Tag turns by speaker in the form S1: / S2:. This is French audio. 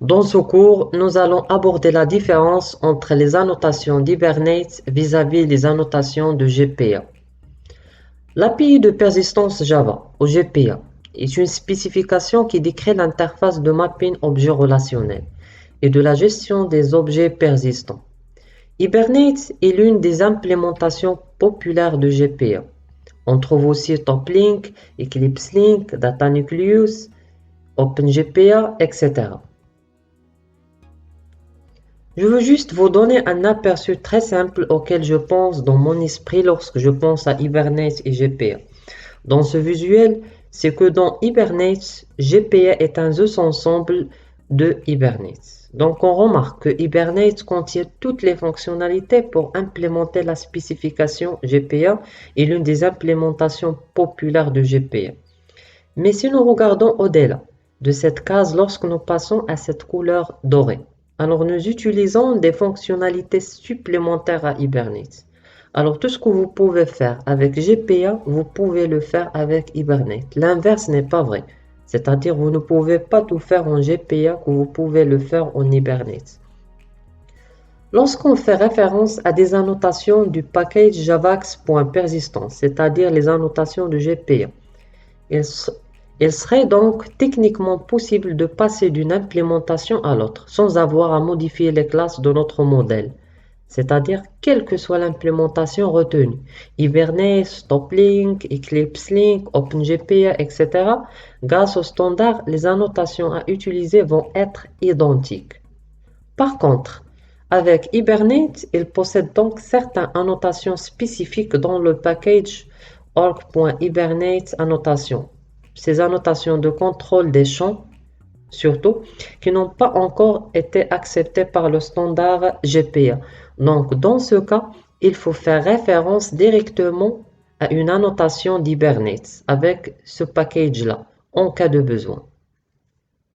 S1: Dans ce cours, nous allons aborder la différence entre les annotations d'Hibernate vis-à-vis les annotations de GPA. L'API de persistance Java, ou GPA, est une spécification qui décrit l'interface de mapping objet relationnel et de la gestion des objets persistants. Hibernate est l'une des implémentations populaires de GPA. On trouve aussi TopLink, Eclipse Link, Data Nucleus, OpenGPA, etc. Je veux juste vous donner un aperçu très simple auquel je pense dans mon esprit lorsque je pense à Hibernate et GPA. Dans ce visuel, c'est que dans Hibernate, GPA est un sous-ensemble de Hibernate. Donc on remarque que Hibernate contient toutes les fonctionnalités pour implémenter la spécification GPA et l'une des implémentations populaires de GPA. Mais si nous regardons au-delà de cette case lorsque nous passons à cette couleur dorée, alors nous utilisons des fonctionnalités supplémentaires à Hibernate. Alors tout ce que vous pouvez faire avec GPA, vous pouvez le faire avec Hibernate. L'inverse n'est pas vrai. C'est-à-dire vous ne pouvez pas tout faire en GPA que vous pouvez le faire en Hibernate. Lorsqu'on fait référence à des annotations du package javax.persistance, c'est-à-dire les annotations de GPA, il serait donc techniquement possible de passer d'une implémentation à l'autre sans avoir à modifier les classes de notre modèle, c'est-à-dire quelle que soit l'implémentation retenue, Hibernate, TopLink, Eclipse Link, OpenGPA, etc. Grâce au standard, les annotations à utiliser vont être identiques. Par contre, avec Hibernate, il possède donc certaines annotations spécifiques dans le package org.hibernate annotation. Ces annotations de contrôle des champs, surtout, qui n'ont pas encore été acceptées par le standard GPA. Donc, dans ce cas, il faut faire référence directement à une annotation d'Hibernate avec ce package-là, en cas de besoin.